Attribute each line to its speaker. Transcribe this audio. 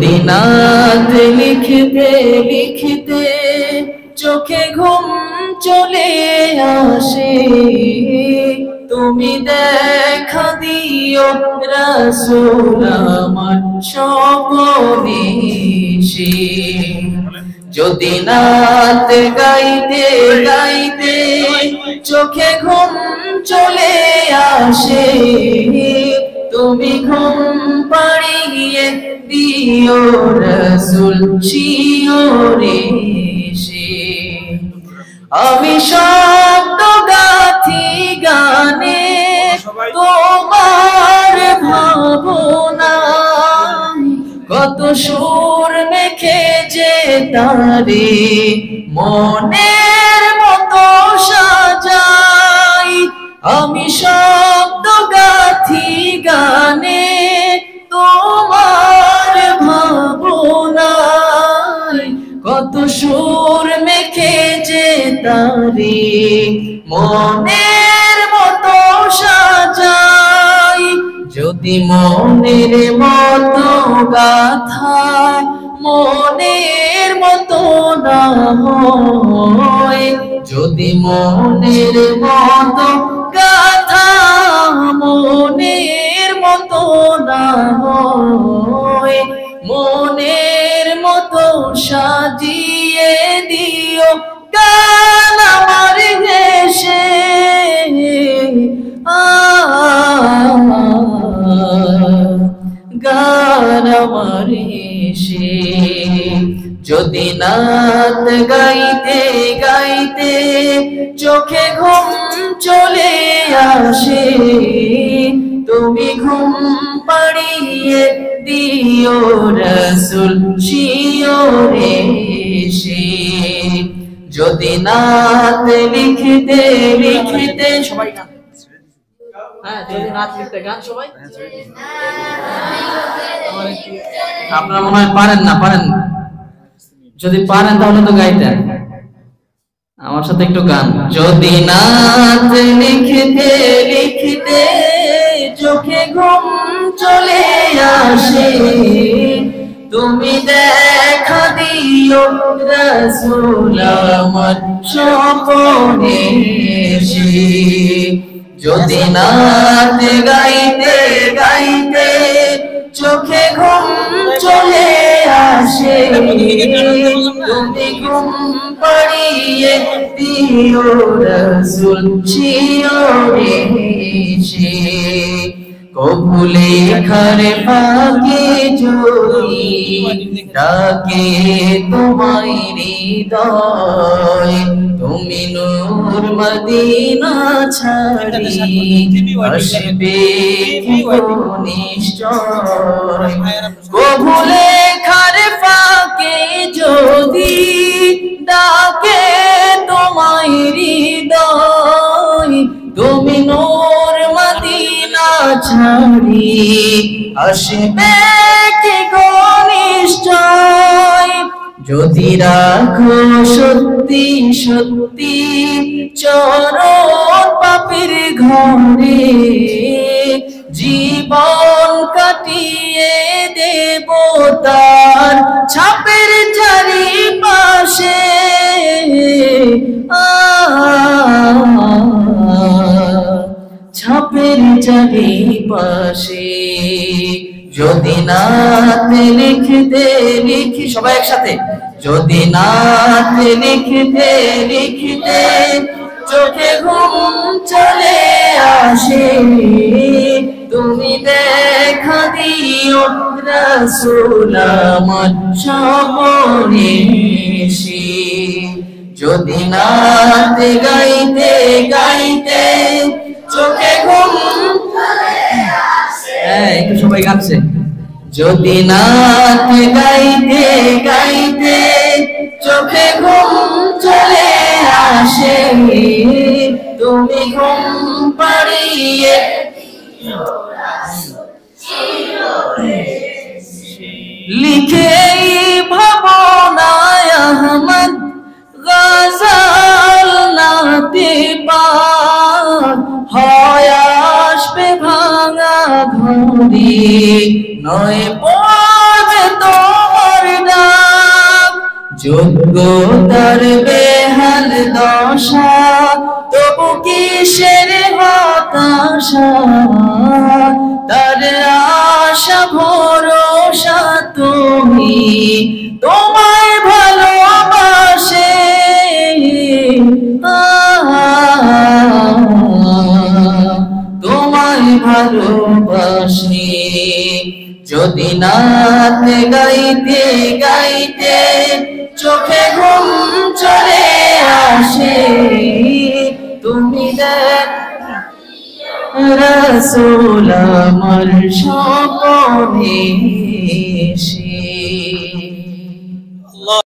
Speaker 1: দিনাত লিখতে লিখতে চোখে ঘুম চলে আসে, তুমি দেখা দিও রাসূল আমার স্বপনে এসে। যদি নাত গাইতে গাইতে চোখে ঘুম চলে আসে, তুমি ঘুম পাড়িয়ে দিও রাসূল শিওরে এসে। আমি শব্দ গাথি গানে তোমার ভাবনায়, কত সুর মেখে যে তারে মনের মতো সাজাই। আমি শব্দ গাথি গানে তোমার ভাবনায়, কত সুর মেখে যে তারে মনের মতো সাজাই। যদি মনের মতো গাথা মনের মতো না হয়, যদি মনের মতো গাথা মনের মতো না হয়, মনের মতো সাজিয়ে দিও গান আমার দেশে। গান আমার এসে। যদি নাত গাইতে গাইতে চোখে ঘুম চলে আসে, তুমি ঘুম পাড়িয়ে দিও রাসূল শিওরে এসে। যদি নাত লিখতে লিখতে সবাই গান, হ্যাঁ যদি নাত লিখতে গান সবাই। আপনারা মনে হয় পারেন না, পারেন না, যদি পারেন তাহলে তো গাইতেন আমার সাথে একটু গান। যদি নাত লিখতে লিখতে চোখে ঘুম চলে আসে, তুমি দেখা দিও রাসূল আমার স্বপনে এসে। যদি নাত গাইতে গাইতে চোখে ঘুম চলে আসে, তুমি ঘুম পাড়িয়ে দিও রাসূল শিওরে এসে। কবু লেখার ফাঁকে যদি ডাকে তোমায় হৃদয়, তুমি নূর মদিনা ছাড়ি আসবে কি নিশ্চয়। কবু লেখার ফাঁকে যদি ডাকে তোমায় হৃদয়, তুমি নূর মদিনা ছাড়ি আসবে কি নিশ্চয়। যদি রাখো সত্যি সত্যি চরণ পাপের ঘরে, জীবন কাটিয়ে দেব তার ছাপের চারিপাশে। ছাপের চারিপাশে। যদি নাত লিখতে লিখি সবাই একসাথে, যদি নাত লিখতে লিখতে চোখে ঘুম চলে আসে, তুমি দেখা দিও রাসূল আমার স্বপনে এসে। যদি নাত গাইতে গাইতে চোখে ঘুম চলে আসে, একটু সবাই গাচ্ছে। যদি নাত গাইতে গাইতে চোখে ঘুম চলে আসে, তুমি ঘুম পাড়িয়ে লিখে ভাবনায় আহমদ গজল নাতে পার হয় আসবে ভাঙা ঘড়ি নয় পড়বে তো যোগ্যতার বেহাল দশা, তবু কিসের হতাশা, তার আশা ভরসা তুমি, তোমায় ভালোবাসে, তোমায় ভালোবাসে। যদি নাত গাইতে গাইতে চোখে ঘুম চলে আসে, তুমি দেখ রাসূল আমার স্বপ্নে